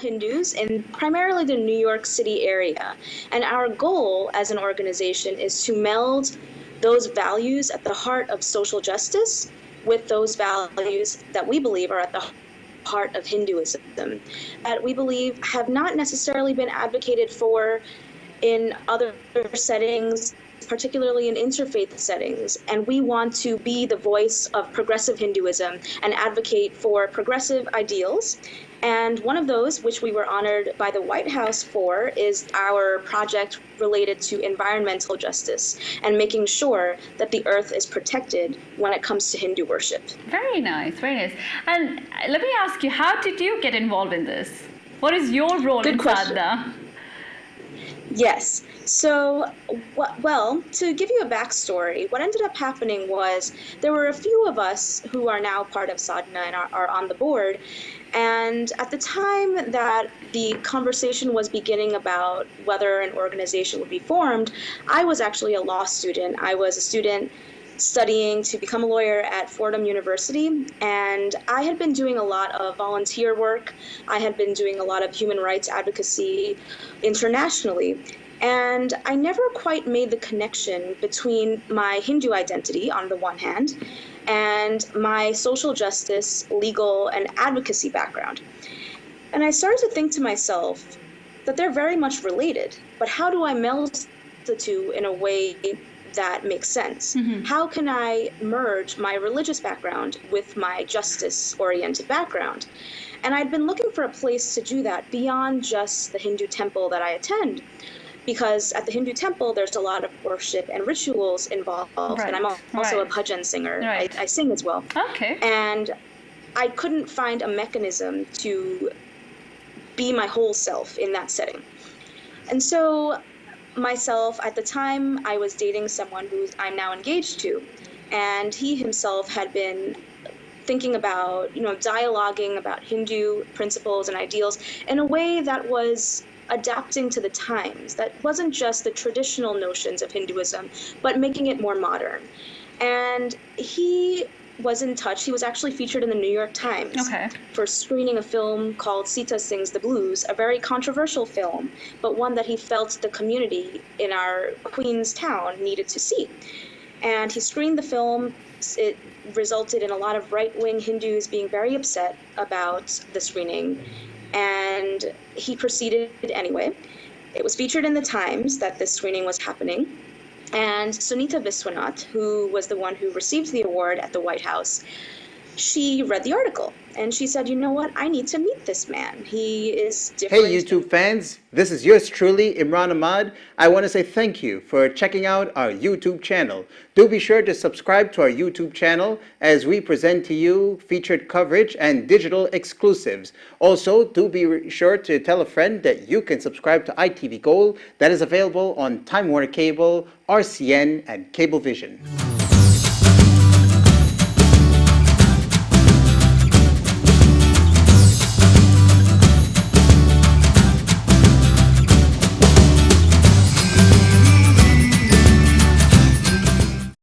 Hindus in primarily the New York City area. And our goal as an organization is to meld those values at the heart of social justice with those values that we believe are at the heart of Hinduism, that we believe have not necessarily been advocated for in other settings, particularly in interfaith settings. And we want to be the voice of progressive Hinduism and advocate for progressive ideals. And one of those, which we were honored by the White House for, is our project related to environmental justice and making sure that the earth is protected when it comes to Hindu worship. Very nice, very nice. And let me ask you, how did you get involved in this? What is your role in Sadhana? Yes. So, well, to give you a backstory, what ended up happening was there were a few of us who are now part of Sadhana and are on the board. And at the time that the conversation was beginning about whether an organization would be formed, I was actually a law student. I was a student studying to become a lawyer at Fordham University, and I had been doing a lot of volunteer work. I had been doing a lot of human rights advocacy internationally, and I never quite made the connection between my Hindu identity on the one hand and my social justice, legal, and advocacy background. And I started to think to myself that they're very much related, but how do I meld the two in a way that makes sense? Mm-hmm. How can I merge my religious background with my justice-oriented background? And I'd been looking for a place to do that beyond just the Hindu temple that I attend, because at the Hindu temple, there's a lot of worship and rituals involved, right. And I'm also a bhajan singer. Right. I sing as well. Okay. And I couldn't find a mechanism to be my whole self in that setting. And so myself, at the time, I was dating someone who I'm now engaged to, and he himself had been thinking about, dialoguing about Hindu principles and ideals in a way that was adapting to the times, that wasn't just the traditional notions of Hinduism, but making it more modern. And he was in touch. He was actually featured in the New York Times for screening a film called Sita Sings the Blues, a very controversial film, but one that he felt the community in our Queens town needed to see. And he screened the film. It resulted in a lot of right-wing Hindus being very upset about the screening, and he proceeded anyway. It was featured in the Times that this screening was happening. And Sunita Viswanath, who was the one who received the award at the White House, she read the article and she said, you know what, I need to meet this man. He is different. Hey, YouTube fans, this is yours truly, Imran Ahmad. I want to say thank you for checking out our YouTube channel. Do be sure to subscribe to our YouTube channel as we present to you featured coverage and digital exclusives. Also, do be sure to tell a friend that you can subscribe to ITV Gold that is available on Time Warner Cable, RCN, and Cablevision.